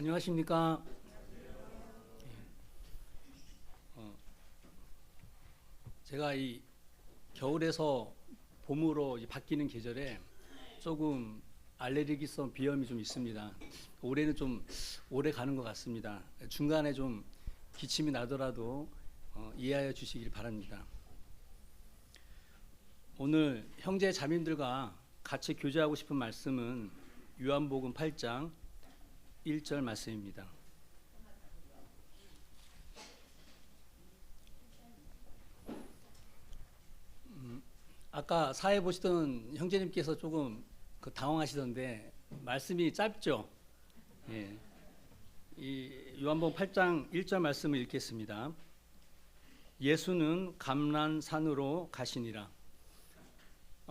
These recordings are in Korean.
안녕하십니까? 제가 이 겨울에서 봄으로 바뀌는 계절에 조금 알레르기성 비염이 좀 있습니다. 올해는 좀 오래 가는 것 같습니다. 중간에 좀 기침이 나더라도 이해하여 주시길 바랍니다. 오늘 형제 자매들과 같이 교제하고 싶은 말씀은 요한복음 8장 1절 말씀입니다. 아까 사회 보시던 형제님께서 조금 당황하시던데 말씀이 짧죠? 예. 이 요한복음 8장 1절 말씀을 읽겠습니다. 예수는 감난산으로 가시니라.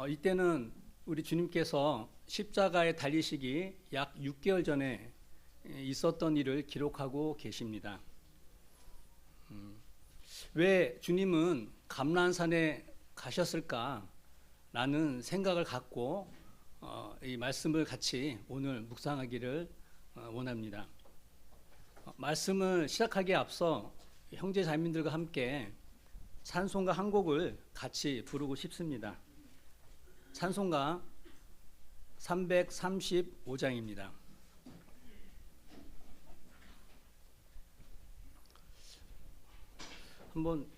이때는 우리 주님께서 십자가에 달리시기 약 6개월 전에 있었던 일을 기록하고 계십니다. 왜 주님은 감난산에 가셨을까라는 생각을 갖고 이 말씀을 같이 오늘 묵상하기를 원합니다. 말씀을 시작하기에 앞서 형제 자매들과 함께 찬송가 한 곡을 같이 부르고 싶습니다. 찬송가 335장입니다. 한번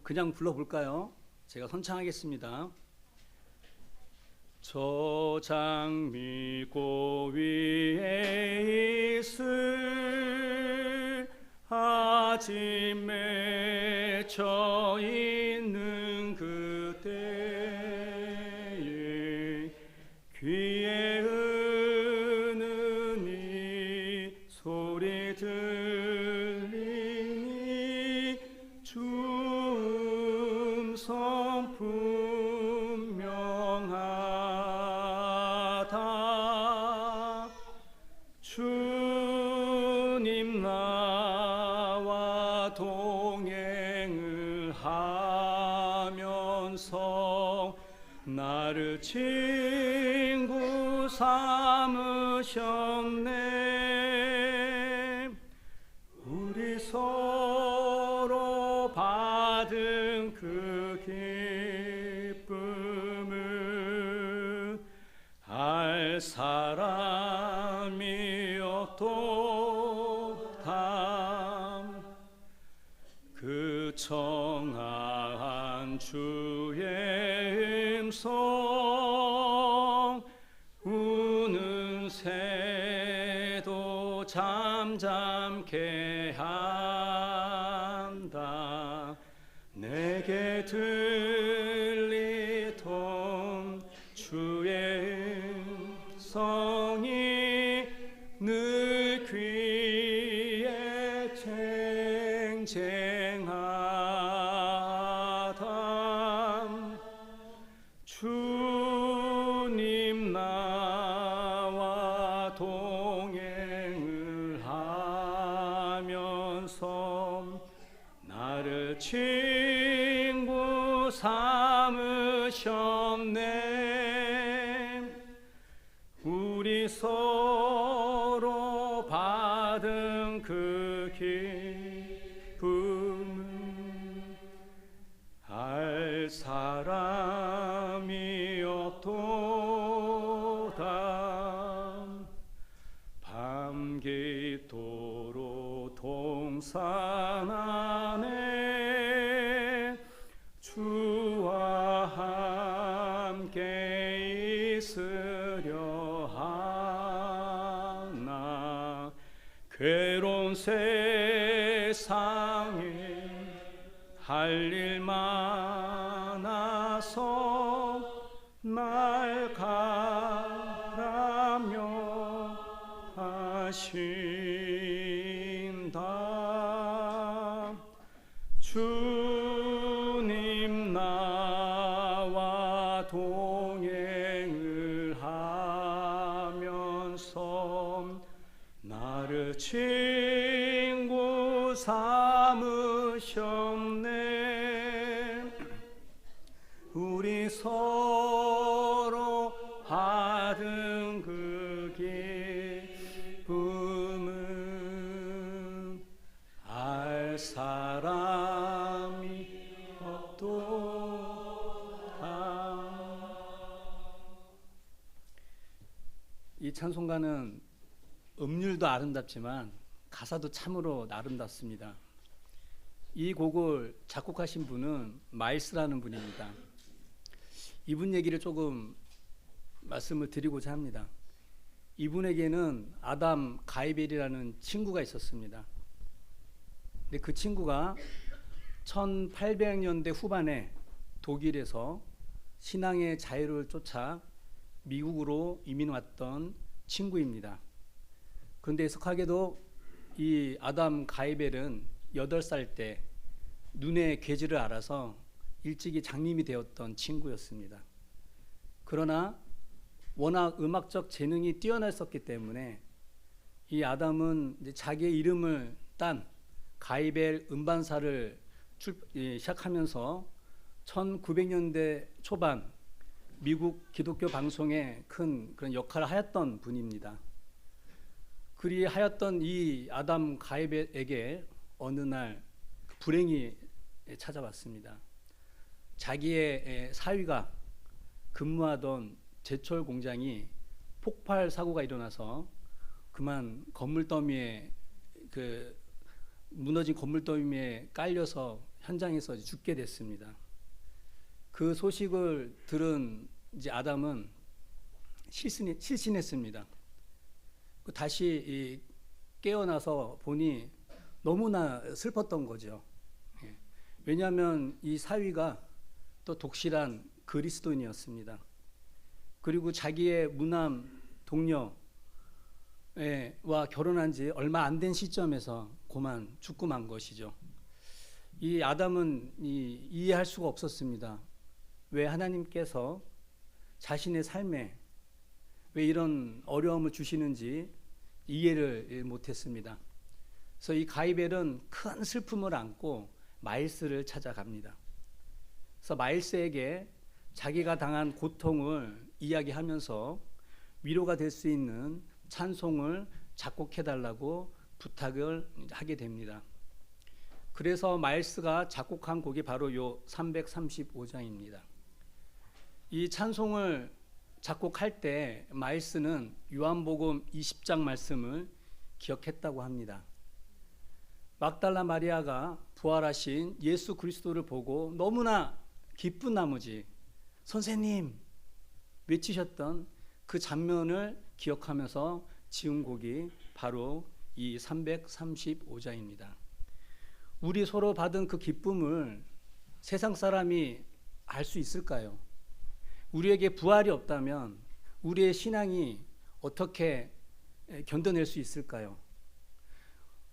그냥 불러볼까요? 제가 선창하겠습니다. 저 장미꽃 위에 있을 아침 맺혀 있는 그때에 귀에 은은히 소리 들리니 주음성 분명하다. 주님 나와 동행을 하면서 나를 친구 삼으셨네. 우리 서로 받은 그 기쁨을 알 사람이 없도다. 그 청아한 주의 음성 우는 새도 잠잠케 한다. 내게 들리던 주의 음성이 늘 귀에 쟁쟁하다. 주님 나와 동행을 하면서 나를 친구 삼으셨네. 우리 서로 받은 그 기쁨을 알 사람이 없도다. 밤 깊도록 동산 안에 주와 함께 있으려 하나. 괴로운 세상에 할 일 많아서 날 가라며 하신다. 주님 나와 동행을 하면서 나를 친구 삼으셨네. 우리 서로 받은 그 기쁨 사람이 없도다. 이 찬송가는 음률도 아름답지만 가사도 참으로 아름답습니다. 이 곡을 작곡하신 분은 마일스라는 분입니다. 이분 얘기를 조금 말씀을 드리고자 합니다. 이분에게는 아담 가이벨이라는 친구가 있었습니다. 근데 그 친구가 1800년대 후반에 독일에서 신앙의 자유를 쫓아 미국으로 이민 왔던 친구입니다. 그런데 속하게도 이 아담 가이벨은 8살 때 눈의 괴지를 알아서 일찍이 장님이 되었던 친구였습니다. 그러나 워낙 음악적 재능이 뛰어났었기 때문에 이 아담은 이제 자기의 이름을 딴 가이벨 음반사를 시작하면서 1900년대 초반 미국 기독교 방송에 큰 그런 역할을 하였던 분입니다. 그리하였던 이 아담 가이벨에게 어느 날 불행이 찾아왔습니다. 자기의 사위가 근무하던 제철 공장이 폭발 사고가 일어나서 그만 건물더미에 무너진 건물더미에 깔려서 현장에서 죽게 됐습니다. 그 소식을 들은 이제 아담은 실신했습니다. 다시 깨어나서 보니 너무나 슬펐던 거죠. 왜냐하면 이 사위가 또 독실한 그리스도인이었습니다. 그리고 자기의 무남 동료와 결혼한 지 얼마 안 된 시점에서 그만 죽고 만 것이죠. 이 아담은 이해할 수가 없었습니다. 왜 하나님께서 자신의 삶에 왜 이런 어려움을 주시는지 이해를 못했습니다. 그래서 이 가이벨은 큰 슬픔을 안고 마일스를 찾아갑니다. 그래서 마일스에게 자기가 당한 고통을 이야기하면서 위로가 될 수 있는 찬송을 작곡해달라고 부탁을 하게 됩니다. 그래서 마일스가 작곡한 곡이 바로 요 335장입니다. 이 찬송을 작곡할 때 마일스는 요한복음 20장 말씀을 기억했다고 합니다. 막달라 마리아가 부활하신 예수 그리스도를 보고 너무나 기쁜 나머지 선생님 외치셨던 그 장면을 기억하면서 지은 곡이 바로 이 335장입니다. 우리 서로 받은 그 기쁨을 세상 사람이 알 수 있을까요? 우리에게 부활이 없다면 우리의 신앙이 어떻게 견뎌낼 수 있을까요?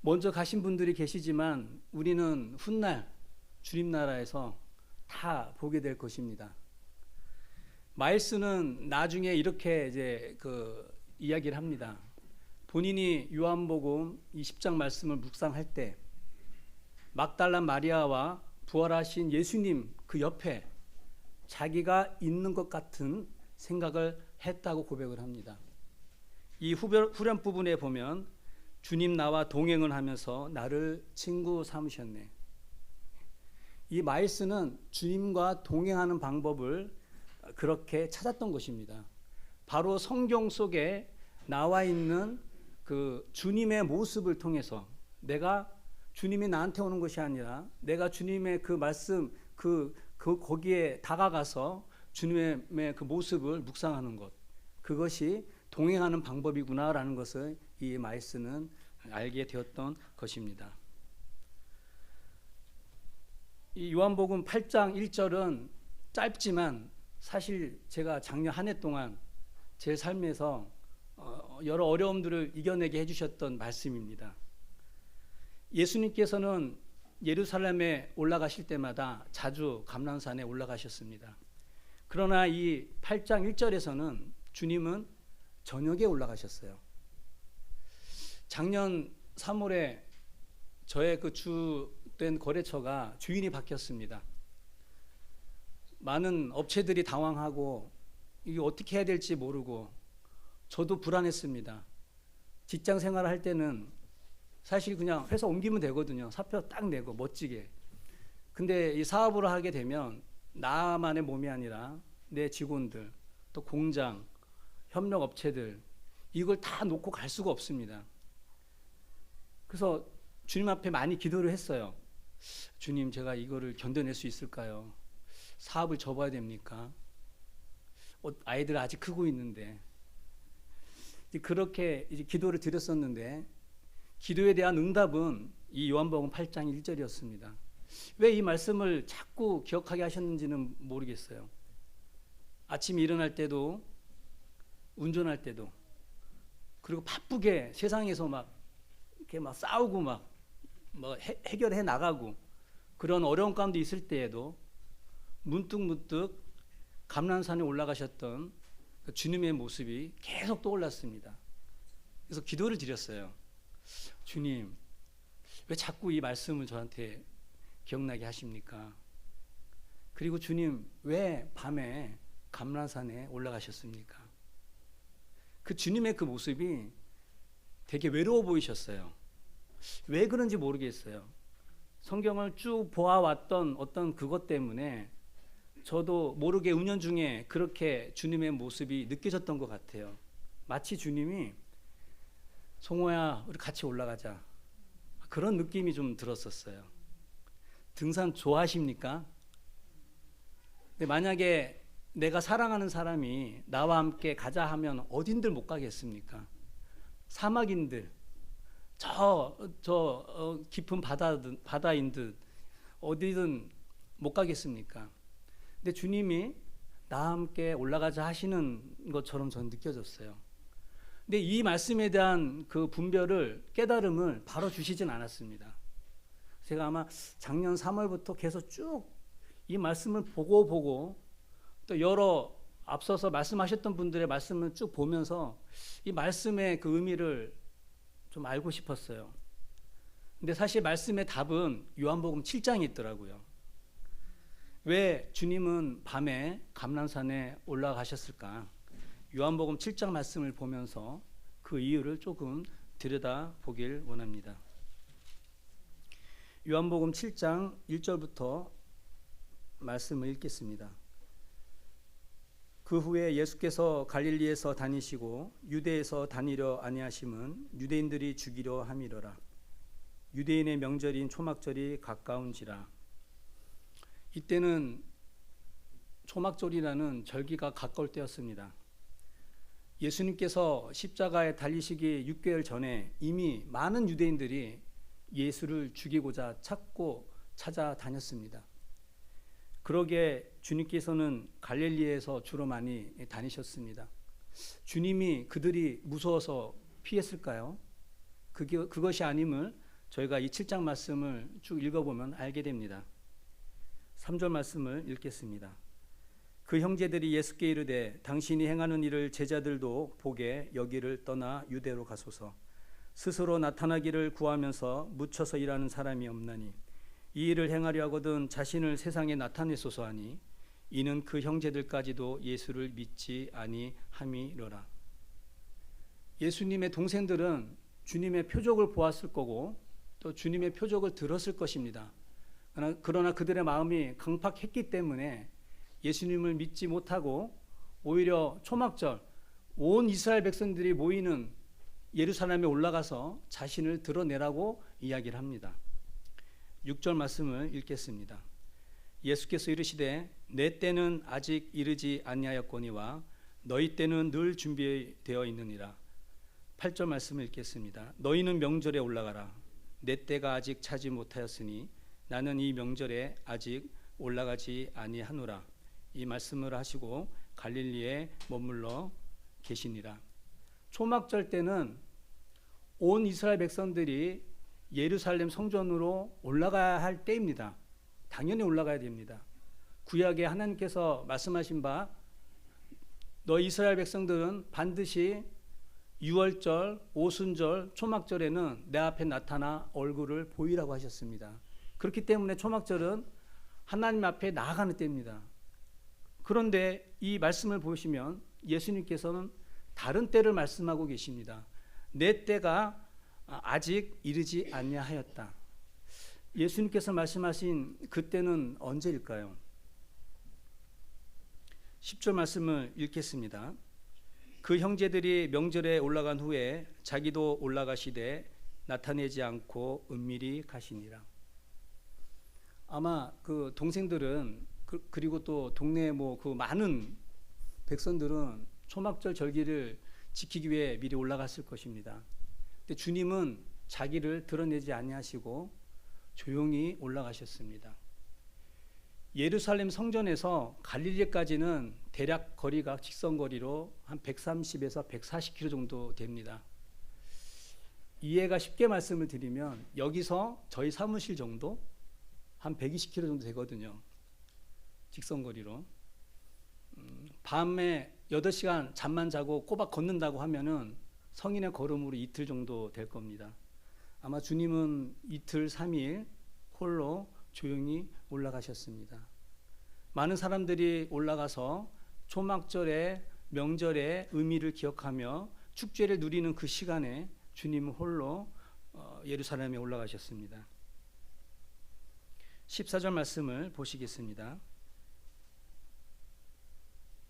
먼저 가신 분들이 계시지만 우리는 훗날 주님 나라에서 다 보게 될 것입니다. 마일스는 나중에 이렇게 이제 이야기를 합니다. 본인이 요한복음 20장 말씀을 묵상할 때 막달라 마리아와 부활하신 예수님 그 옆에 자기가 있는 것 같은 생각을 했다고 고백을 합니다. 이 후렴 부분에 보면 주님 나와 동행을 하면서 나를 친구 삼으셨네. 이 마일스는 주님과 동행하는 방법을 그렇게 찾았던 것입니다. 바로 성경 속에 나와 있는 그 주님의 모습을 통해서 내가 주님이 나한테 오는 것이 아니라 내가 주님의 그 말씀 거기에 다가가서 주님의 그 모습을 묵상하는 것, 그것이 동행하는 방법이구나라는 것을 이 마일스는 알게 되었던 것입니다. 이 요한복음 8장 1절은 짧지만 사실 제가 작년 한 해 동안 제 삶에서 여러 어려움들을 이겨내게 해주셨던 말씀입니다. 예수님께서는 예루살렘에 올라가실 때마다 자주 감람산에 올라가셨습니다. 그러나 이 8장 1절에서는 주님은 저녁에 올라가셨어요. 작년 3월에 저의 그 주된 거래처가 주인이 바뀌었습니다. 많은 업체들이 당황하고 이게 어떻게 해야 될지 모르고 저도 불안했습니다. 직장 생활을 할 때는 사실 그냥 회사 옮기면 되거든요. 사표 딱 내고 멋지게. 근데 이 사업을 하게 되면 나만의 몸이 아니라 내 직원들, 또 공장, 협력업체들 이걸 다 놓고 갈 수가 없습니다. 그래서 주님 앞에 많이 기도를 했어요. 주님, 제가 이거를 견뎌낼 수 있을까요? 사업을 접어야 됩니까? 아이들 아직 크고 있는데. 그렇게 이제 기도를 드렸었는데 기도에 대한 응답은 이 요한복음 8장 1절이었습니다. 왜 이 말씀을 자꾸 기억하게 하셨는지는 모르겠어요. 아침에 일어날 때도 운전할 때도 그리고 바쁘게 세상에서 막 이렇게 막 싸우고 막 뭐 해결해 나가고 그런 어려운 가운데 있을 때에도 문득 감람산에 올라가셨던 그 주님의 모습이 계속 떠올랐습니다. 그래서 기도를 드렸어요. 주님, 왜 자꾸 이 말씀을 저한테 기억나게 하십니까? 그리고 주님, 왜 밤에 감람산에 올라가셨습니까? 그 주님의 그 모습이 되게 외로워 보이셨어요. 왜 그런지 모르겠어요. 성경을 쭉 보아왔던 어떤 그것 때문에 저도 모르게 은연중에 그렇게 주님의 모습이 느껴졌던 것 같아요. 마치 주님이 송호야, 우리 같이 올라가자. 그런 느낌이 좀 들었었어요. 등산 좋아하십니까? 근데 만약에 내가 사랑하는 사람이 나와 함께 가자 하면 어딘들 못 가겠습니까? 사막인 깊은 바다인 듯 어디든 못 가겠습니까? 근데 주님이 나와 함께 올라가자 하시는 것처럼 저는 느껴졌어요. 근데 이 말씀에 대한 그 분별을, 깨달음을 바로 주시진 않았습니다. 제가 아마 작년 3월부터 계속 쭉 이 말씀을 보고 또 여러 앞서서 말씀하셨던 분들의 말씀을 쭉 보면서 이 말씀의 그 의미를 좀 알고 싶었어요. 근데 사실 말씀의 답은 요한복음 7장에 있더라고요. 왜 주님은 밤에 감람산에 올라가셨을까? 요한복음 7장 말씀을 보면서 그 이유를 조금 들여다보길 원합니다. 요한복음 7장 1절부터 말씀을 읽겠습니다. 그 후에 예수께서 갈릴리에서 다니시고 유대에서 다니려 아니하심은 유대인들이 죽이려 함이로라. 유대인의 명절인 초막절이 가까운지라. 이때는 초막절이라는 절기가 가까울 때였습니다. 예수님께서 십자가에 달리시기 6개월 전에 이미 많은 유대인들이 예수를 죽이고자 찾아다녔습니다. 그러게 주님께서는 갈릴리에서 주로 많이 다니셨습니다. 주님이 그들이 무서워서 피했을까요? 그것이 아님을 저희가 이 7장 말씀을 쭉 읽어보면 알게 됩니다. 3절 말씀을 읽겠습니다. 그 형제들이 예수께 이르되 당신이 행하는 일을 제자들도 보게 여기를 떠나 유대로 가소서. 스스로 나타나기를 구하면서 묻혀서 일하는 사람이 없나니 이 일을 행하려 하거든 자신을 세상에 나타내소서 하니 이는 그 형제들까지도 예수를 믿지 아니함이로라. 예수님의 동생들은 주님의 표적을 보았을 거고 또 주님의 표적을 들었을 것입니다. 그러나 그들의 마음이 강팍했기 때문에 예수님을 믿지 못하고 오히려 초막절 온 이스라엘 백성들이 모이는 예루살렘에 올라가서 자신을 드러내라고 이야기를 합니다. 6절 말씀을 읽겠습니다. 예수께서 이르시되 내 때는 아직 이르지 아니하였거니와 너희 때는 늘 준비되어 있느니라. 8절 말씀을 읽겠습니다. 너희는 명절에 올라가라. 내 때가 아직 차지 못하였으니 나는 이 명절에 아직 올라가지 아니하노라. 이 말씀을 하시고 갈릴리에 머물러 계시니라. 초막절 때는 온 이스라엘 백성들이 예루살렘 성전으로 올라가야 할 때입니다. 당연히 올라가야 됩니다. 구약에 하나님께서 말씀하신 바 너 이스라엘 백성들은 반드시 유월절, 오순절, 초막절에는 내 앞에 나타나 얼굴을 보이라고 하셨습니다. 그렇기 때문에 초막절은 하나님 앞에 나아가는 때입니다. 그런데 이 말씀을 보시면 예수님께서는 다른 때를 말씀하고 계십니다. 내 때가 아직 이르지 아니하였다. 예수님께서 말씀하신 그때는 언제일까요? 10절 말씀을 읽겠습니다. 그 형제들이 명절에 올라간 후에 자기도 올라가시되 나타내지 않고 은밀히 가시니라. 아마 그 동생들은 그리고 또 동네 그 많은 백성들은 초막절 절기를 지키기 위해 미리 올라갔을 것입니다. 근데 주님은 자기를 드러내지 아니하시고 조용히 올라가셨습니다. 예루살렘 성전에서 갈릴리까지는 대략 거리가 직선거리로 한 130에서 140km 정도 됩니다. 이해가 쉽게 말씀을 드리면 여기서 저희 사무실 정도 한 120km 정도 되거든요. 직선거리로. 밤에 8시간 잠만 자고 꼬박 걷는다고 하면은 성인의 걸음으로 이틀 정도 될 겁니다. 아마 주님은 이틀 3일 홀로 조용히 올라가셨습니다. 많은 사람들이 올라가서 초막절의 명절의 의미를 기억하며 축제를 누리는 그 시간에 주님은 홀로 예루살렘에 올라가셨습니다. 14절 말씀을 보시겠습니다.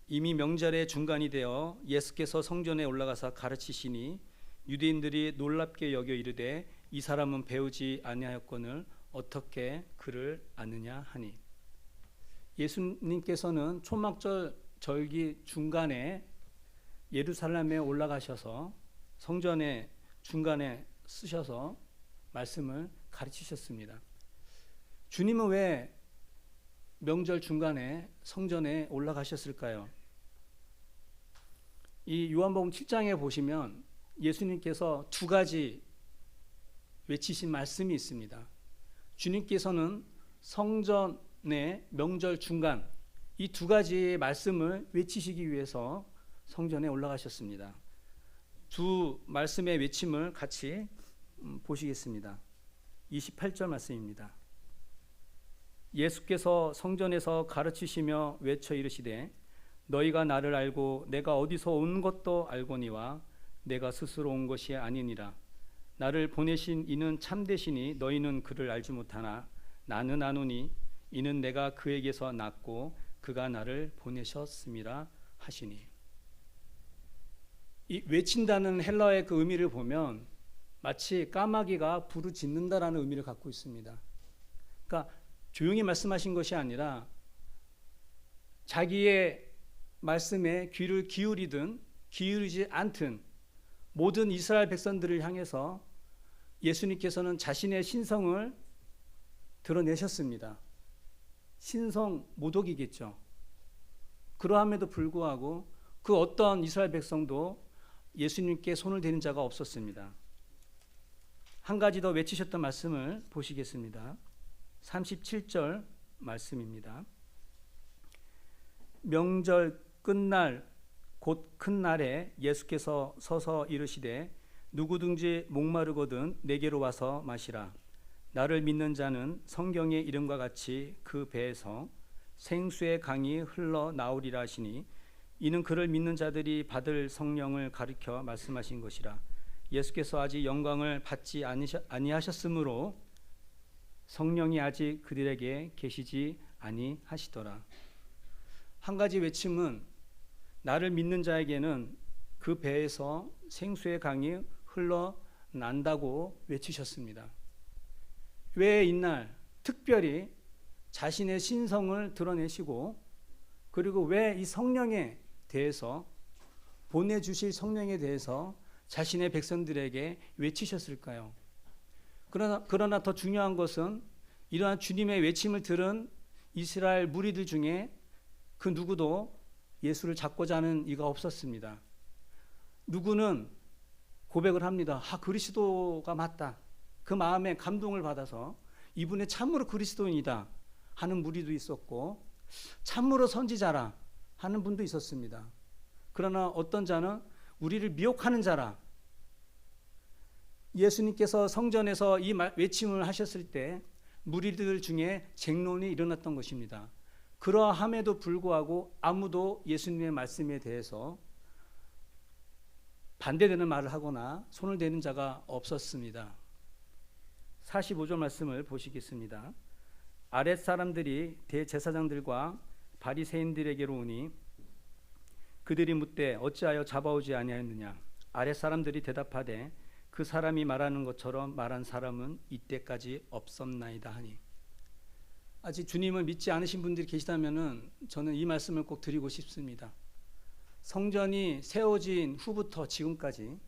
이미 명절의 중간이 되어 예수께서 성전에 올라가서 가르치시니 유대인들이 놀랍게 여겨 이르되 이 사람은 배우지 아니하였거늘 어떻게 그를 아느냐 하니. 예수님께서는 초막절 절기 중간에 예루살렘에 올라가셔서 성전의 중간에 쓰셔서 말씀을 가르치셨습니다. 주님은 왜 명절 중간에 성전에 올라가셨을까요? 이 요한복음 7장에 보시면 예수님께서 두 가지 외치신 말씀이 있습니다. 주님께서는 성전의 명절 중간 이 두 가지의 말씀을 외치시기 위해서 성전에 올라가셨습니다. 두 말씀의 외침을 같이 보시겠습니다. 28절 말씀입니다. 예수께서 성전에서 가르치시며 외쳐 이르시되 너희가 나를 알고 내가 어디서 온 것도 알거니와 내가 스스로 온 것이 아니니라. 나를 보내신 이는 참되시니 너희는 그를 알지 못하나 나는 아노니 이는 내가 그에게서 났고 그가 나를 보내셨음이라 하시니. 이 외친다는 헬라어의 그 의미를 보면 마치 까마귀가 부르짖는다라는 의미를 갖고 있습니다. 그러니까 조용히 말씀하신 것이 아니라 자기의 말씀에 귀를 기울이든 기울이지 않든 모든 이스라엘 백성들을 향해서 예수님께서는 자신의 신성을 드러내셨습니다. 신성 모독이겠죠. 그러함에도 불구하고 그 어떤 이스라엘 백성도 예수님께 손을 대는 자가 없었습니다. 한 가지 더 외치셨던 말씀을 보시겠습니다. 37절 말씀입니다. 명절 끝날 곧 큰 날에 예수께서 서서 이르시되 누구든지 목마르거든 내게로 와서 마시라. 나를 믿는 자는 성경의 이름과 같이 그 배에서 생수의 강이 흘러나오리라 하시니 이는 그를 믿는 자들이 받을 성령을 가리켜 말씀하신 것이라. 예수께서 아직 영광을 받지 아니하셨으므로 성령이 아직 그들에게 계시지 아니하시더라. 한 가지 외침은 나를 믿는 자에게는 그 배에서 생수의 강이 흘러난다고 외치셨습니다. 왜 이날 특별히 자신의 신성을 드러내시고 그리고 왜 이 성령에 대해서 보내주실 성령에 대해서 자신의 백성들에게 외치셨을까요? 그러나 더 중요한 것은 이러한 주님의 외침을 들은 이스라엘 무리들 중에 그 누구도 예수를 잡고자 하는 이가 없었습니다. 누구는 고백을 합니다. 그리스도가 맞다. 그 마음에 감동을 받아서 이분의 참으로 그리스도인이다 하는 무리도 있었고 참으로 선지자라 하는 분도 있었습니다. 그러나 어떤 자는 우리를 미혹하는 자라. 예수님께서 성전에서 이 외침을 하셨을 때 무리들 중에 쟁론이 일어났던 것입니다. 그러함에도 불구하고 아무도 예수님의 말씀에 대해서 반대되는 말을 하거나 손을 대는 자가 없었습니다. 45절 말씀을 보시겠습니다. 아랫 사람들이 대제사장들과 바리새인들에게로 오니 그들이 묻되 어찌하여 잡아오지 아니하였느냐. 아랫 사람들이 대답하되 그 사람이 말하는 것처럼 말한 사람은 이때까지 없었나이다 하니. 아직 주님을 믿지 않으신 분들이 계시다면은 저는 이 말씀을 꼭 드리고 싶습니다. 성전이 세워진 후부터 지금까지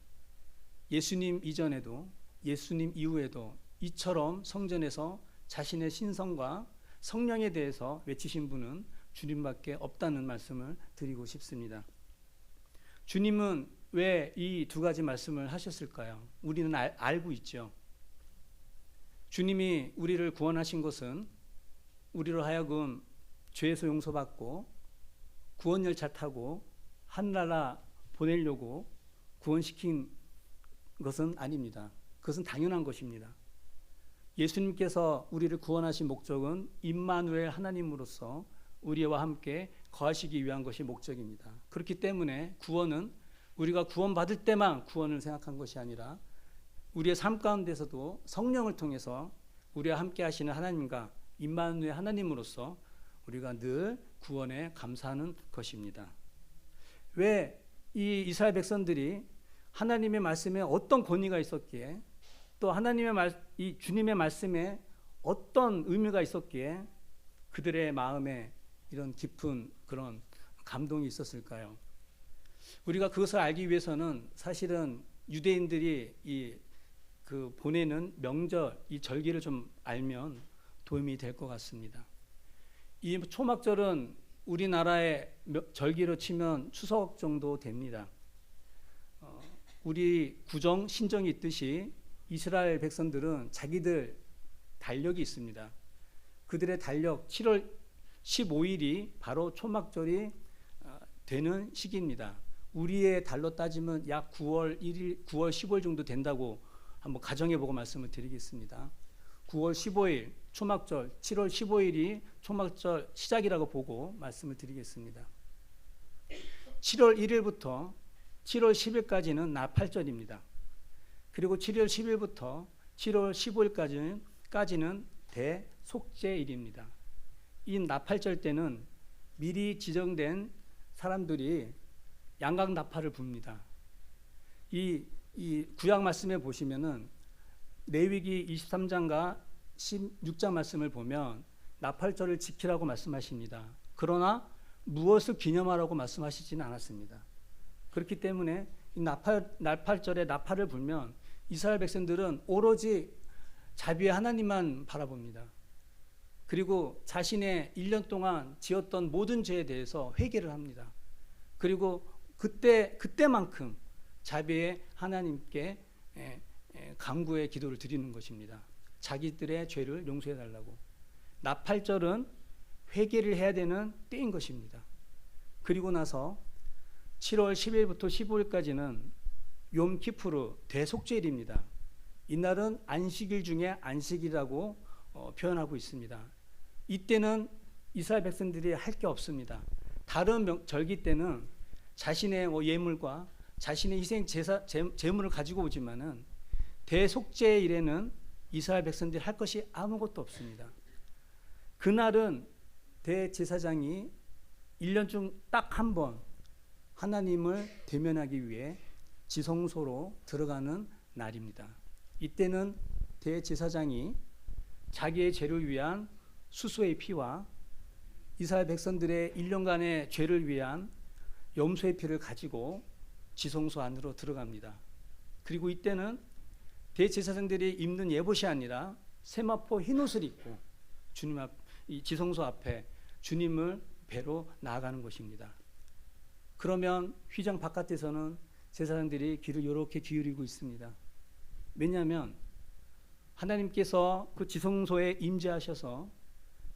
예수님 이전에도 예수님 이후에도 이처럼 성전에서 자신의 신성과 성령에 대해서 외치신 분은 주님밖에 없다는 말씀을 드리고 싶습니다. 주님은 왜 이 두 가지 말씀을 하셨을까요? 우리는 알고 있죠. 주님이 우리를 구원하신 것은 우리로 하여금 죄에서 용서받고 구원열차 타고 하늘나라 보내려고 구원시킨 것은 아닙니다. 그것은 당연한 것입니다. 예수님께서 우리를 구원하신 목적은 임마누엘 하나님으로서 우리와 함께 거하시기 위한 것이 목적입니다. 그렇기 때문에 구원은 우리가 구원받을 때만 구원을 생각한 것이 아니라 우리의 삶 가운데서도 성령을 통해서 우리와 함께 하시는 하나님과 임마누엘 하나님으로서 우리가 늘 구원에 감사하는 것입니다. 왜 이 이스라엘 백성들이 하나님의 말씀에 어떤 권위가 있었기에 또 이 주님의 말씀에 어떤 의미가 있었기에 그들의 마음에 이런 깊은 그런 감동이 있었을까요? 우리가 그것을 알기 위해서는 사실은 유대인들이 보내는 명절, 이 절기를 좀 알면 도움이 될 것 같습니다. 이 초막절은 우리나라의 절기로 치면 추석 정도 됩니다. 우리 구정, 신정이 있듯이 이스라엘 백성들은 자기들 달력이 있습니다. 그들의 달력 7월 15일이 바로 초막절이 되는 시기입니다. 우리의 달로 따지면 약 9월 1일, 9월 15일 정도 된다고 한번 가정해보고 말씀을 드리겠습니다. 9월 15일 초막절, 7월 15일이 초막절 시작이라고 보고 말씀을 드리겠습니다. 7월 1일부터 7월 10일까지는 나팔절입니다. 그리고 7월 10일부터 7월 15일까지는 대속죄일입니다. 이 나팔절 때는 미리 지정된 사람들이 양각 나팔을 붑니다. 이 구약 말씀에 보시면은 레위기 23장과 16장 말씀을 보면 나팔절을 지키라고 말씀하십니다. 그러나 무엇을 기념하라고 말씀하시지는 않았습니다. 그렇기 때문에 이 나팔절에 나팔을 불면 이스라엘 백성들은 오로지 자비의 하나님만 바라봅니다. 그리고 자신의 1년 동안 지었던 모든 죄에 대해서 회개를 합니다. 그리고 그때만큼 자비의 하나님께 간구의 기도를 드리는 것입니다. 자기들의 죄를 용서해 달라고. 나팔절은 회개를 해야 되는 때인 것입니다. 그리고 나서 7월 10일부터 15일까지는 욤키푸르 대속죄일입니다. 이날은 안식일 중에 안식이라고 표현하고 있습니다. 이때는 이스라엘 백성들이 할 게 없습니다. 다른 절기 때는 자신의 예물과 자신의 희생 제물을 가지고 오지만은 대속죄일에는 이스라엘 백성들이 할 것이 아무것도 없습니다. 그날은 대제사장이 1년 중 딱 한 번 하나님을 대면하기 위해 지성소로 들어가는 날입니다. 이때는 대제사장이 자기의 죄를 위한 수수의 피와 이스라엘 백성들의 1년간의 죄를 위한 염소의 피를 가지고 지성소 안으로 들어갑니다. 그리고 이때는 대제사장들이 입는 예봇이 아니라 세마포 흰옷을 입고 이 지성소 앞에 주님을 뵈러 나아가는 것입니다. 그러면 휘장 바깥에서는 제사장들이 귀를 이렇게 기울이고 있습니다. 왜냐하면 하나님께서 그 지성소에 임재하셔서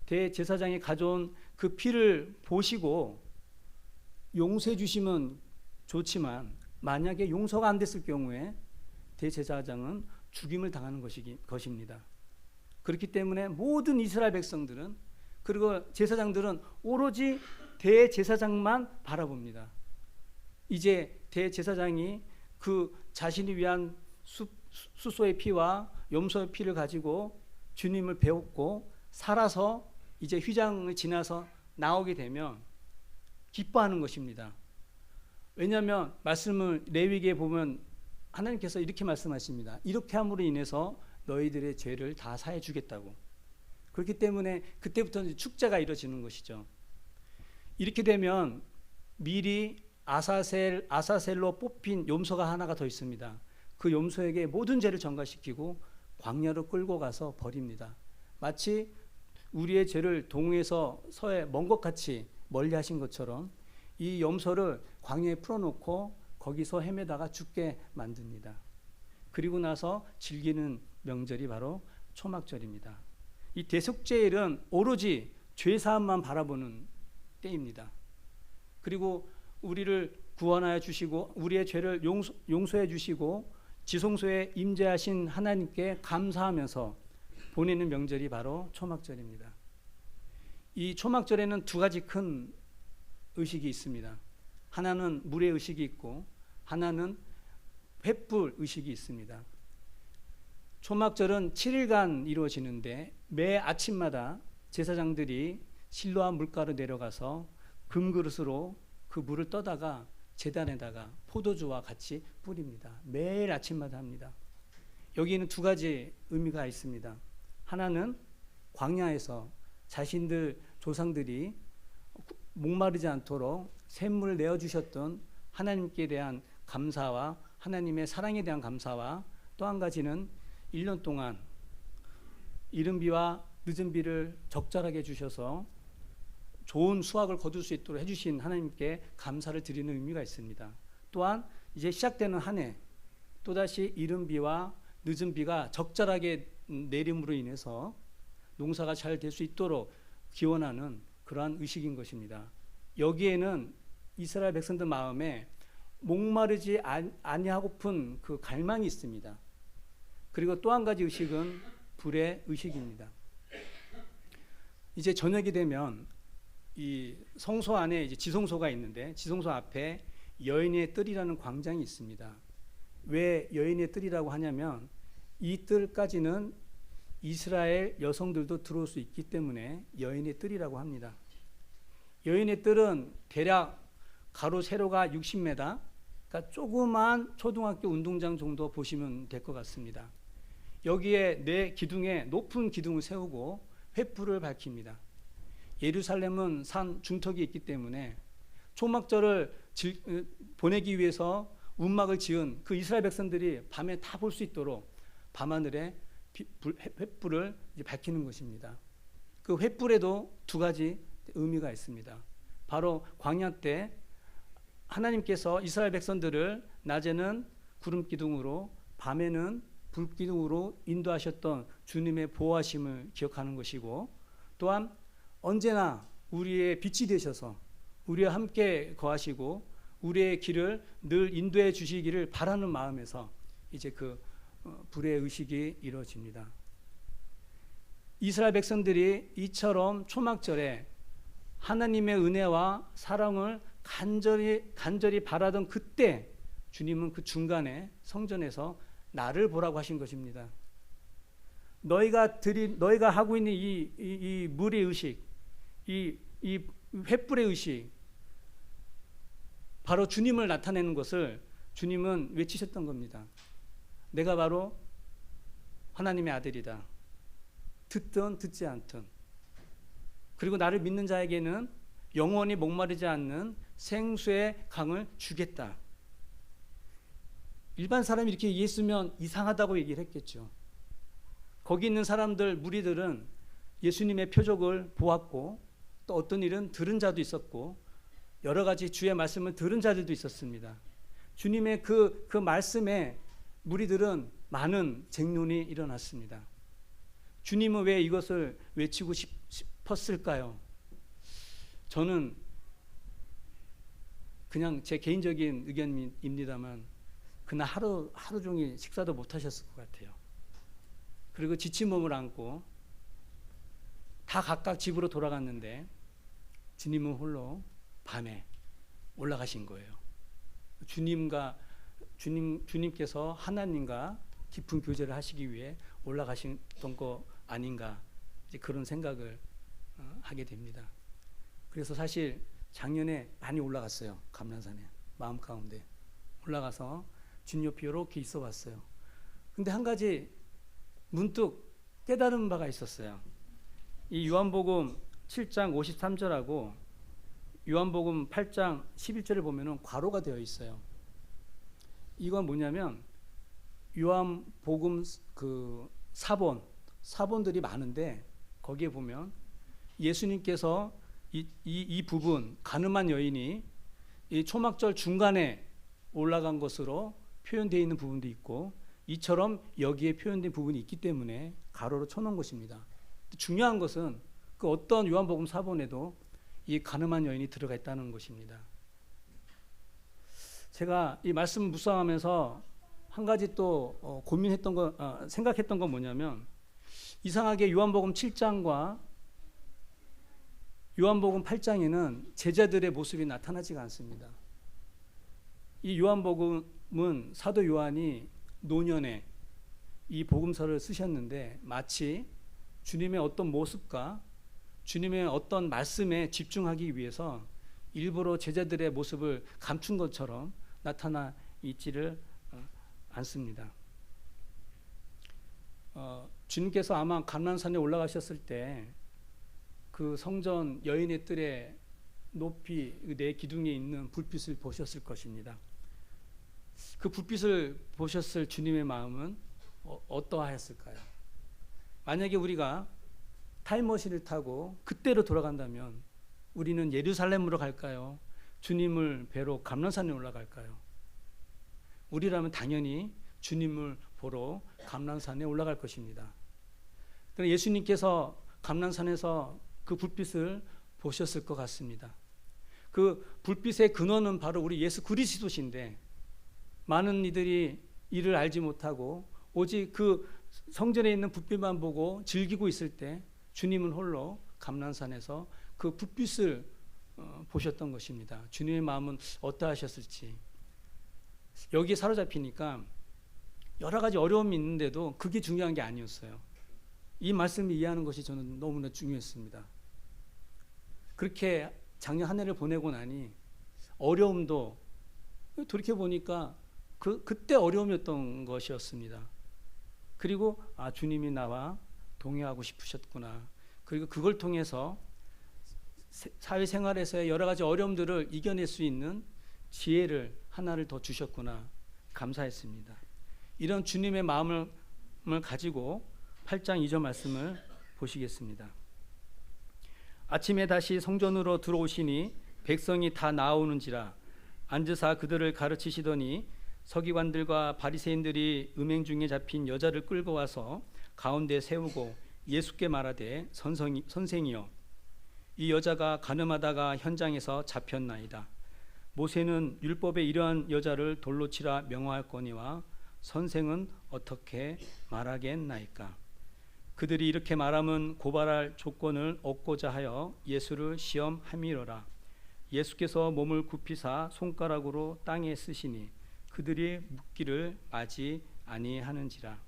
대제사장이 가져온 그 피를 보시고 용서해 주시면 좋지만 만약에 용서가 안 됐을 경우에 대제사장은 죽임을 당하는 것입니다. 그렇기 때문에 모든 이스라엘 백성들은 그리고 제사장들은 오로지 대제사장만 바라봅니다. 이제 대제사장이 그 자신이 위한 수소의 피와 염소의 피를 가지고 주님을 배웠고 살아서 이제 휘장을 지나서 나오게 되면 기뻐하는 것입니다. 왜냐하면 말씀을 레위기에 보면 하나님께서 이렇게 말씀하십니다. 이렇게 함으로 인해서 너희들의 죄를 다 사해 주겠다고. 그렇기 때문에 그때부터 축제가 이루어지는 것이죠. 이렇게 되면 미리 아사셀로 뽑힌 염소가 하나가 더 있습니다. 그 염소에게 모든 죄를 전가시키고 광야로 끌고 가서 버립니다. 마치 우리의 죄를 동에서 서에 먼 것 같이 멀리 하신 것처럼 이 염소를 광야에 풀어놓고 거기서 헤매다가 죽게 만듭니다. 그리고 나서 즐기는 명절이 바로 초막절입니다. 이 대속죄일은 오로지 죄사함만 바라보는 때입니다. 그리고 우리를 구원하여 주시고 우리의 죄를 용서해 주시고 지성소에 임재하신 하나님께 감사하면서 보내는 명절이 바로 초막절입니다. 이 초막절에는 두 가지 큰 의식이 있습니다. 하나는 물의 의식이 있고 하나는 횃불 의식이 있습니다. 초막절은 7일간 이루어지는데 매 아침마다 제사장들이 실로암 물가로 내려가서 금그릇으로 그 물을 떠다가 제단에다가 포도주와 같이 뿌립니다. 매일 아침마다 합니다. 여기에는 두 가지 의미가 있습니다. 하나는 광야에서 자신들 조상들이 목마르지 않도록 샘물을 내어주셨던 하나님께 대한 감사와 하나님의 사랑에 대한 감사와 또 한 가지는 1년 동안 이른 비와 늦은 비를 적절하게 주셔서 좋은 수확을 거둘 수 있도록 해주신 하나님께 감사를 드리는 의미가 있습니다. 또한 이제 시작되는 한 해 또다시 이른 비와 늦은 비가 적절하게 내림으로 인해서 농사가 잘 될 수 있도록 기원하는 그러한 의식인 것입니다. 여기에는 이스라엘 백성들 마음에 목마르지 아니하고픈 그 갈망이 있습니다. 그리고 또 한 가지 의식은 불의 의식입니다. 이제 저녁이 되면 이 성소 안에 이제 지성소가 있는데 지성소 앞에 여인의 뜰이라는 광장이 있습니다. 왜 여인의 뜰이라고 하냐면 이 뜰까지는 이스라엘 여성들도 들어올 수 있기 때문에 여인의 뜰이라고 합니다. 여인의 뜰은 대략 가로 세로가 60m, 그러니까 조그만 초등학교 운동장 정도 보시면 될 것 같습니다. 여기에 네 기둥에 높은 기둥을 세우고 횃불을 밝힙니다. 예루살렘은 산 중턱이 있기 때문에 초막절을 보내기 위해서 운막을 지은 그 이스라엘 백성들이 밤에 다 볼 수 있도록 밤하늘에 횃불을 밝히는 것입니다. 그 횃불에도 두 가지 의미가 있습니다. 바로 광야 때 하나님께서 이스라엘 백성들을 낮에는 구름 기둥으로 밤에는 불 기둥으로 인도하셨던 주님의 보호하심을 기억하는 것이고 또한 언제나 우리의 빛이 되셔서 우리와 함께 거하시고 우리의 길을 늘 인도해 주시기를 바라는 마음에서 이제 그 불의 의식이 이루어집니다. 이스라엘 백성들이 이처럼 초막절에 하나님의 은혜와 사랑을 간절히 바라던 그때 주님은 그 중간에 성전에서 나를 보라고 하신 것입니다. 너희가 하고 있는 이 물의 의식, 이 횃불의 의식, 바로 주님을 나타내는 것을 주님은 외치셨던 겁니다. 내가 바로 하나님의 아들이다. 듣든 듣지 않든. 그리고 나를 믿는 자에게는 영원히 목마르지 않는 생수의 강을 주겠다. 일반 사람이 이렇게 얘기했으면 이상하다고 얘기를 했겠죠. 거기 있는 사람들, 무리들은 예수님의 표적을 보았고 또 어떤 일은 들은 자도 있었고 여러 가지 주의 말씀을 들은 자들도 있었습니다. 주님의 그 말씀에 무리들은 많은 쟁론이 일어났습니다. 주님은 왜 이것을 외치고 싶었을까요? 저는 그냥 제 개인적인 의견입니다만 그날 하루 종일 식사도 못 하셨을 것 같아요. 그리고 지친 몸을 안고 다 각각 집으로 돌아갔는데 주님은 홀로 밤에 올라가신 거예요. 주님께서 하나님과 깊은 교제를 하시기 위해 올라가셨던 거 아닌가, 이제 그런 생각을 하게 됩니다. 그래서 사실 작년에 많이 올라갔어요. 감람산에 마음 가운데 올라가서 주님 옆에 이렇게 있어 봤어요. 근데 한 가지 문득 깨달은 바가 있었어요. 이 요한복음 7장 53절하고 요한복음 8장 11절을 보면은 괄호가 되어 있어요. 이건 뭐냐면 요한복음 그 사본들이 많은데 거기에 보면 예수님께서 이 부분, 가늠한 여인이 이 초막절 중간에 올라간 것으로 표현되어 있는 부분도 있고, 이처럼 여기에 표현된 부분이 있기 때문에 가로로 쳐놓은 것입니다. 중요한 것은 그 어떤 요한복음 사본에도 이 가늠한 여인이 들어가 있다는 것입니다. 제가 이 말씀을 묵상하면서 한 가지 또 고민했던 거, 생각했던 건 뭐냐면, 이상하게 요한복음 7장과 요한복음 8장에는 제자들의 모습이 나타나지가 않습니다. 이 요한복음은 사도 요한이 노년에 이 복음서를 쓰셨는데 마치 주님의 어떤 모습과 주님의 어떤 말씀에 집중하기 위해서 일부러 제자들의 모습을 감춘 것처럼 나타나 있지를 않습니다. 주님께서 아마 감람산에 올라가셨을 때 그 성전 여인의 뜰에 높이 네 기둥에 있는 불빛을 보셨을 것입니다. 그 불빛을 보셨을 주님의 마음은 어떠하였을까요? 만약에 우리가 타임머신을 타고 그때로 돌아간다면 우리는 예루살렘으로 갈까요? 주님을 뵈러 감람산에 올라갈까요? 우리라면 당연히 주님을 보러 감람산에 올라갈 것입니다. 그런데 예수님께서 감람산에서 그 불빛을 보셨을 것 같습니다. 그 불빛의 근원은 바로 우리 예수 그리스도신데 많은 이들이 이를 알지 못하고 오직 그 성전에 있는 불빛만 보고 즐기고 있을 때 주님은 홀로 감람산에서 그 불빛을 보셨던 것입니다. 주님의 마음은 어떠하셨을지. 여기에 사로잡히니까 여러 가지 어려움이 있는데도 그게 중요한 게 아니었어요. 이 말씀을 이해하는 것이 저는 너무나 중요했습니다. 그렇게 작년 한 해를 보내고 나니 어려움도 돌이켜보니까 그때 어려움이었던 것이었습니다. 그리고 주님이 나와 동행하고 싶으셨구나. 그리고 그걸 통해서 사회생활에서의 여러 가지 어려움들을 이겨낼 수 있는 지혜를 하나를 더 주셨구나. 감사했습니다. 이런 주님의 마음을 가지고 8장 2절 말씀을 보시겠습니다. 아침에 다시 성전으로 들어오시니 백성이 다 나오는지라 앉으사 그들을 가르치시더니 서기관들과 바리새인들이 음행 중에 잡힌 여자를 끌고 와서 가운데 세우고 예수께 말하되 선생이여 이 여자가 간음하다가 현장에서 잡혔나이다. 모세는 율법에 이러한 여자를 돌로 치라 명하였거니와 선생은 어떻게 말하겠나이까. 그들이 이렇게 말함은 고발할 조건을 얻고자 하여 예수를 시험함이로라. 예수께서 몸을 굽히사 손가락으로 땅에 쓰시니 그들이 묻기를 마지 아니하는지라.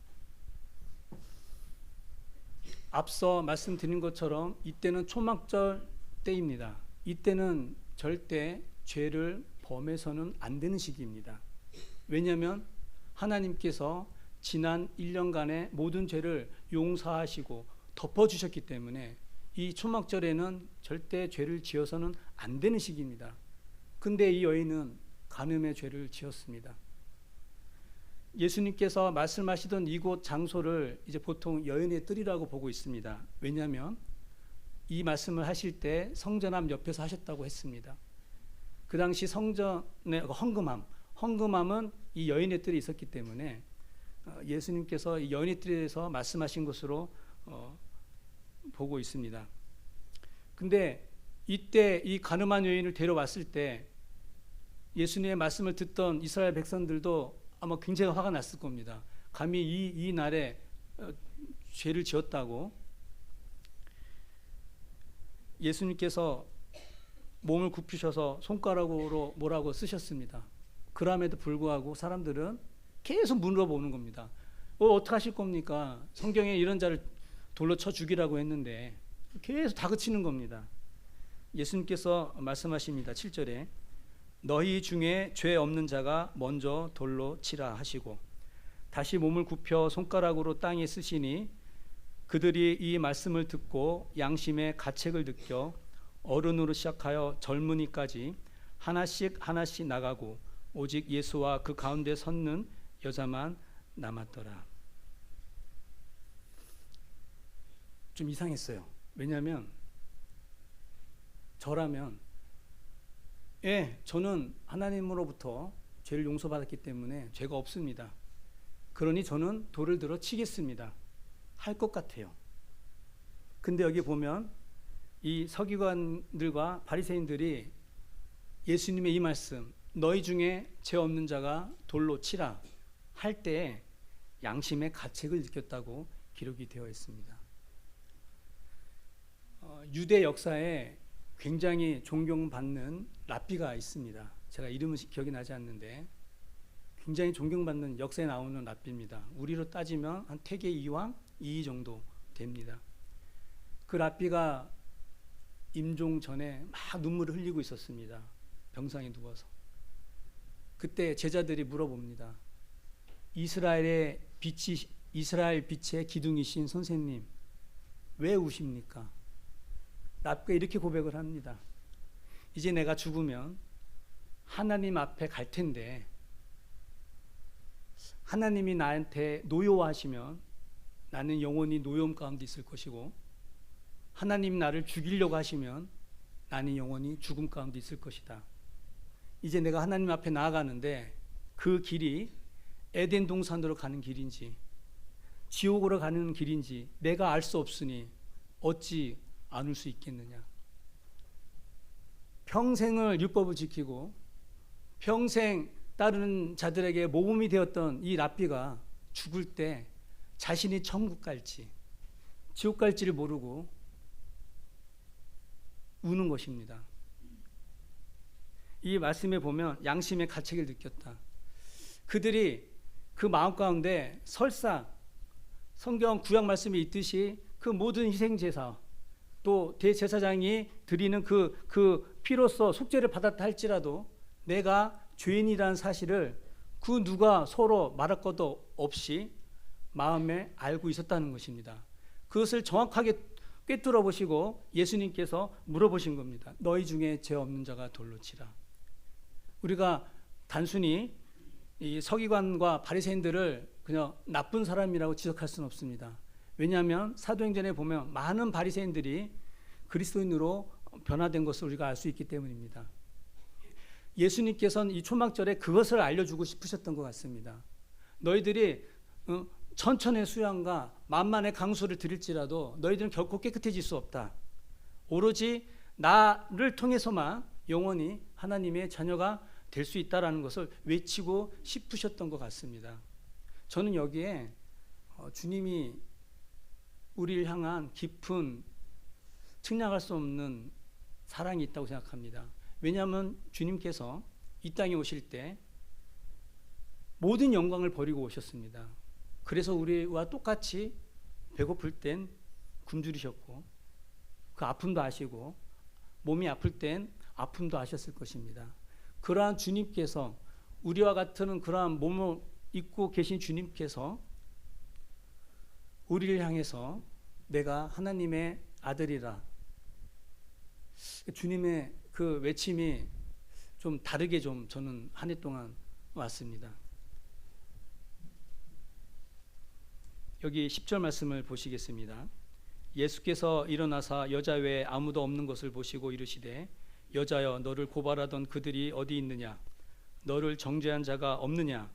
앞서 말씀드린 것처럼 이때는 초막절 때입니다. 이때는 절대 죄를 범해서는 안 되는 시기입니다. 왜냐하면 하나님께서 지난 1년간의 모든 죄를 용서하시고 덮어주셨기 때문에 이 초막절에는 절대 죄를 지어서는 안 되는 시기입니다. 근데 이 여인은 간음의 죄를 지었습니다. 예수님께서 말씀하시던 이곳 장소를 이제 보통 여인의 뜰이라고 보고 있습니다. 왜냐하면 이 말씀을 하실 때 성전 앞 옆에서 하셨다고 했습니다. 그 당시 성전의 헌금함은 이 여인의 뜰이 있었기 때문에 예수님께서 이 여인의 뜰에서 말씀하신 것으로 보고 있습니다. 근데 이때 이 간음한 여인을 데려왔을 때 예수님의 말씀을 듣던 이스라엘 백성들도 아마 굉장히 화가 났을 겁니다. 감히 이 날에 죄를 지었다고. 예수님께서 몸을 굽히셔서 손가락으로 뭐라고 쓰셨습니다. 그럼에도 불구하고 사람들은 계속 물어보는 겁니다. 어떡하실 겁니까? 성경에 이런 자를 돌로 쳐 죽이라고 했는데 계속 다그치는 겁니다. 예수님께서 말씀하십니다. 7절에 너희 중에 죄 없는 자가 먼저 돌로 치라 하시고 다시 몸을 굽혀 손가락으로 땅에 쓰시니 그들이 이 말씀을 듣고 양심의 가책을 느껴 어른으로 시작하여 젊은이까지 하나씩 하나씩 나가고 오직 예수와 그 가운데 섰는 여자만 남았더라. 좀 이상했어요. 왜냐하면 저라면 저는 하나님으로부터 죄를 용서받았기 때문에 죄가 없습니다. 그러니 저는 돌을 들어 치겠습니다. 할 것 같아요. 근데 여기 보면 이 서기관들과 바리새인들이 예수님의 이 말씀 너희 중에 죄 없는 자가 돌로 치라 할 때 양심의 가책을 느꼈다고 기록이 되어 있습니다. 유대 역사에 굉장히 존경받는 랍비가 있습니다. 제가 이름은 기억이 나지 않는데 굉장히 존경받는 역사에 나오는 랍비입니다. 우리로 따지면 한 태계 2왕 2 정도 됩니다. 그 랍비가 임종 전에 막 눈물을 흘리고 있었습니다. 병상에 누워서. 그때 제자들이 물어봅니다. 이스라엘 빛의 기둥이신 선생님, 왜 우십니까? 랍비가 이렇게 고백을 합니다. 이제 내가 죽으면 하나님 앞에 갈 텐데 하나님이 나한테 노여워하시면 나는 영원히 노여움 가운데 있을 것이고 하나님이 나를 죽이려고 하시면 나는 영원히 죽음 가운데 있을 것이다. 이제 내가 하나님 앞에 나아가는데 그 길이 에덴 동산으로 가는 길인지 지옥으로 가는 길인지 내가 알 수 없으니 어찌 안을 수 있겠느냐. 평생을 율법을 지키고 평생 따르는 자들에게 모범이 되었던 이 랍비가 죽을 때 자신이 천국 갈지 지옥 갈지를 모르고 우는 것입니다. 이 말씀에 보면 양심의 가책을 느꼈다. 그들이 그 마음 가운데 설사 성경 구약 말씀에 있듯이 그 모든 희생제사 또 대제사장이 드리는 그 피로써 속죄를 받았다 할지라도 내가 죄인이라는 사실을 그 누가 서로 말할 것도 없이 마음에 알고 있었다는 것입니다. 그것을 정확하게 꿰뚫어 보시고 예수님께서 물어보신 겁니다. 너희 중에 죄 없는 자가 돌로 치라. 우리가 단순히 이 서기관과 바리새인들을 그냥 나쁜 사람이라고 지적할 수는 없습니다. 왜냐하면 사도행전에 보면 많은 바리새인들이 그리스도인으로 변화된 것을 우리가 알 수 있기 때문입니다. 예수님께서는 이 초막절에 그것을 알려주고 싶으셨던 것 같습니다. 너희들이 천천의 수양과 만만의 강수를 드릴지라도 너희들은 결코 깨끗해질 수 없다. 오로지 나를 통해서만 영원히 하나님의 자녀가 될 수 있다라는 것을 외치고 싶으셨던 것 같습니다. 저는 여기에 주님이 우리를 향한 깊은 측량할 수 없는 사랑이 있다고 생각합니다. 왜냐하면 주님께서 이 땅에 오실 때 모든 영광을 버리고 오셨습니다. 그래서 우리와 똑같이 배고플 땐 굶주리셨고 그 아픔도 아시고 몸이 아플 땐 아픔도 아셨을 것입니다. 그러한 주님께서 우리와 같은 그러한 몸을 입고 계신 주님께서 우리를 향해서 내가 하나님의 아들이라 주님의 그 외침이 좀 다르게 좀 저는 한 해 동안 왔습니다. 여기 10절 말씀을 보시겠습니다. 예수께서 일어나사 여자 외에 아무도 없는 것을 보시고 이르시되 여자여 너를 고발하던 그들이 어디 있느냐 너를 정죄한 자가 없느냐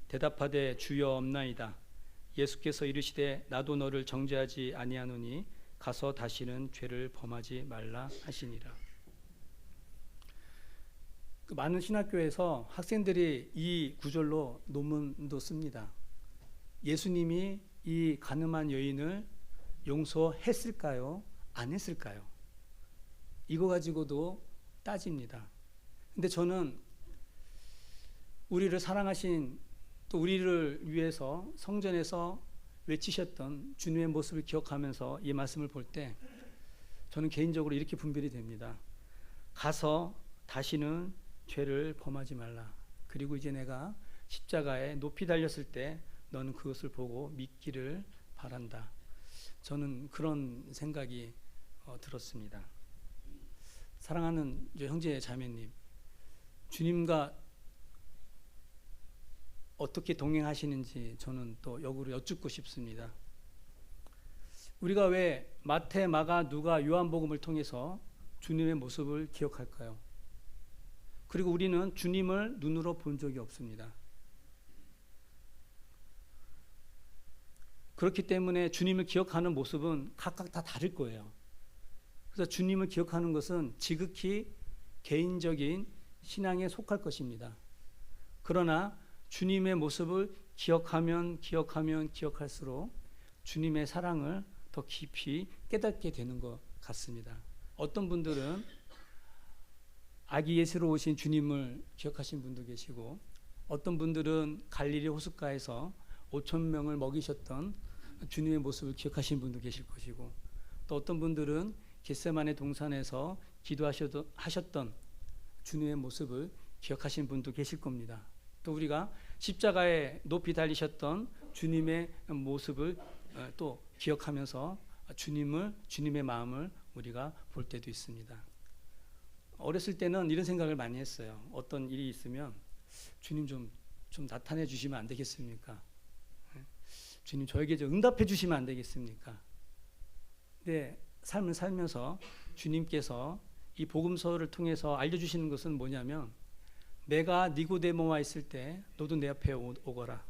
대답하되 주여 없나이다. 예수께서 이르시되 나도 너를 정죄하지 아니하노니 가서 다시는 죄를 범하지 말라 하시니라. 그 많은 신학교에서 학생들이 이 구절로 논문도 씁니다. 예수님이 이 가늠한 여인을 용서했을까요? 안 했을까요? 이거 가지고도 따집니다. 근데 저는 우리를 사랑하신, 또 우리를 위해서 성전에서 외치셨던 주님의 모습을 기억하면서 이 말씀을 볼 때 저는 개인적으로 이렇게 분별이 됩니다. 가서 다시는 죄를 범하지 말라. 그리고 이제 내가 십자가에 높이 달렸을 때 너는 그것을 보고 믿기를 바란다. 저는 그런 생각이 들었습니다. 사랑하는 형제 자매님, 주님과 어떻게 동행하시는지 저는 또 역으로 여쭙고 싶습니다. 우리가 왜 마태, 마가, 누가, 요한복음을 통해서 주님의 모습을 기억할까요? 그리고 우리는 주님을 눈으로 본 적이 없습니다. 그렇기 때문에 주님을 기억하는 모습은 각각 다 다를 거예요. 그래서 주님을 기억하는 것은 지극히 개인적인 신앙에 속할 것입니다. 그러나 주님의 모습을 기억할수록 주님의 사랑을 더 깊이 깨닫게 되는 것 같습니다. 어떤 분들은 아기 예수로 오신 주님을 기억하신 분도 계시고, 어떤 분들은 갈릴리 호숫가에서 5,000명을 먹이셨던 주님의 모습을 기억하신 분도 계실 것이고, 또 어떤 분들은 겟세마네 동산에서 기도하셨던 주님의 모습을 기억하신 분도 계실 겁니다. 또 우리가 십자가에 높이 달리셨던 주님의 모습을 또 기억하면서 주님의 마음을 우리가 볼 때도 있습니다. 어렸을 때는 이런 생각을 많이 했어요. 어떤 일이 있으면 주님 좀 나타내 주시면 안 되겠습니까? 주님 저에게 좀 응답해 주시면 안 되겠습니까? 근데 삶을 살면서 주님께서 이 복음서를 통해서 알려주시는 것은 뭐냐면, 내가 니고데모와 있을 때 너도 내 앞에 오거라.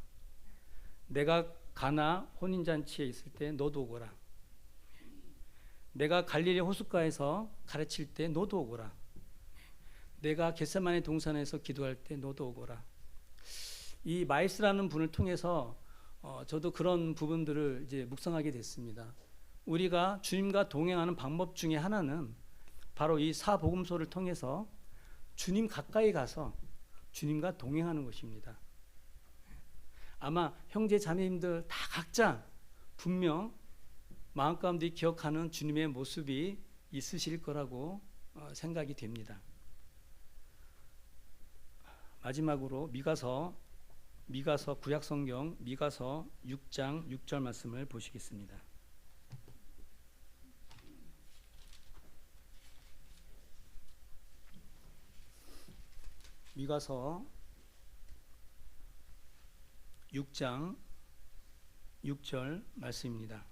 내가 가나 혼인잔치에 있을 때 너도 오거라. 내가 갈릴리 호숫가에서 가르칠 때 너도 오거라. 내가 겟세마네 동산에서 기도할 때 너도 오거라. 이 마이스라는 분을 통해서 저도 그런 부분들을 이제 묵상하게 됐습니다. 우리가 주님과 동행하는 방법 중에 하나는 바로 이 사복음서를 통해서 주님 가까이 가서 주님과 동행하는 것입니다. 아마 형제 자매님들 다 각자 분명 마음 가운데 기억하는 주님의 모습이 있으실 거라고 생각이 됩니다. 마지막으로 미가서 구약성경 미가서 6장 6절 말씀을 보시겠습니다. 미가서 6장 6절 말씀입니다.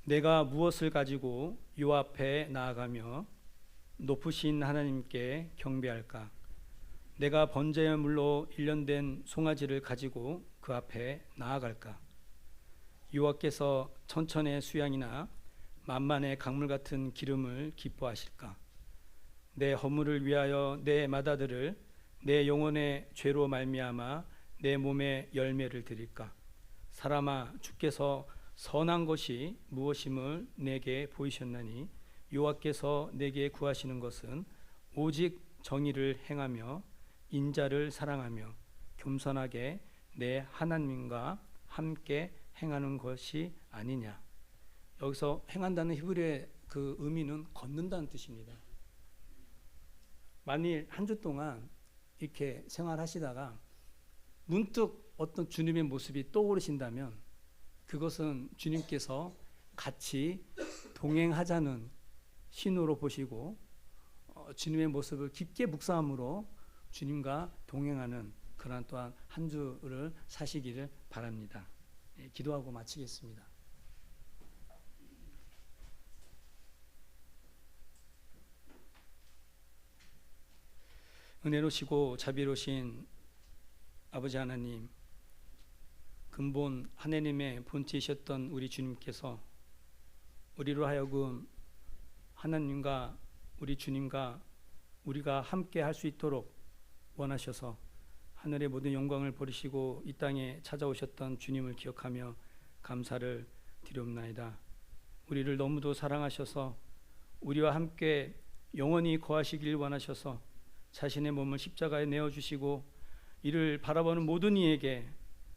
내가 무엇을 가지고 요 앞에 나아가며 높으신 하나님께 경배할까? 내가 번제의 물로 일련된 송아지를 가지고 그 앞에 나아갈까? 여호와께서 천천의 수양이나 만만의 강물 같은 기름을 기뻐하실까? 내 허물을 위하여 내 맏아들을 내 영혼의 죄로 말미암아 내 몸에 열매를 드릴까? 사람아, 주께서 선한 것이 무엇임을 내게 보이셨나니 여호와께서 내게 구하시는 것은 오직 정의를 행하며 인자를 사랑하며 겸손하게 내 하나님과 함께 행하는 것이 아니냐. 여기서 행한다는 히브리어의 그 의미는 걷는다는 뜻입니다. 만일 한 주 동안 이렇게 생활하시다가 문득 어떤 주님의 모습이 떠오르신다면 그것은 주님께서 같이 동행하자는 신호로 보시고 주님의 모습을 깊게 묵상함으로 주님과 동행하는 그러한 또한 한 주를 사시기를 바랍니다. 기도하고 마치겠습니다. 은혜로시고 자비로우신 아버지 하나님, 근본 하나님의 본체이셨던 우리 주님께서 우리로 하여금 하나님과 우리 주님과 우리가 함께 할 수 있도록 원하셔서 하늘의 모든 영광을 버리시고 이 땅에 찾아오셨던 주님을 기억하며 감사를 드리옵나이다. 우리를 너무도 사랑하셔서 우리와 함께 영원히 거하시길 원하셔서 자신의 몸을 십자가에 내어주시고 이를 바라보는 모든 이에게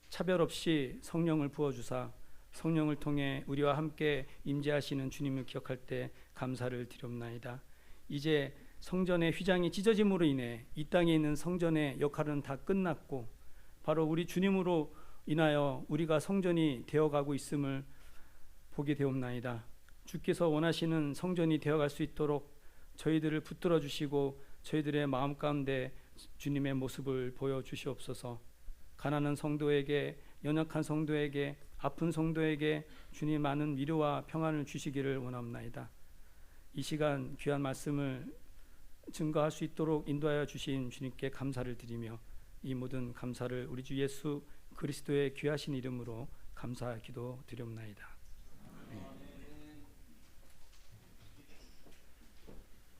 차별 없이 성령을 부어주사 성령을 통해 우리와 함께 임재하시는 주님을 기억할 때 감사를 드리옵나이다. 이제 성전의 휘장이 찢어짐으로 인해 이 땅에 있는 성전의 역할은 다 끝났고 바로 우리 주님으로 인하여 우리가 성전이 되어가고 있음을 보게 되옵나이다. 주께서 원하시는 성전이 되어갈 수 있도록 저희들을 붙들어 주시고 저희들의 마음 가운데 주님의 모습을 보여주시옵소서. 가난한 성도에게, 연약한 성도에게, 아픈 성도에게 주님 많은 위로와 평안을 주시기를 원합나이다. 이 시간 귀한 말씀을 증거할 수 있도록 인도하여 주신 주님께 감사를 드리며 이 모든 감사를 우리 주 예수 그리스도의 귀하신 이름으로 감사 기도 드리옵나이다.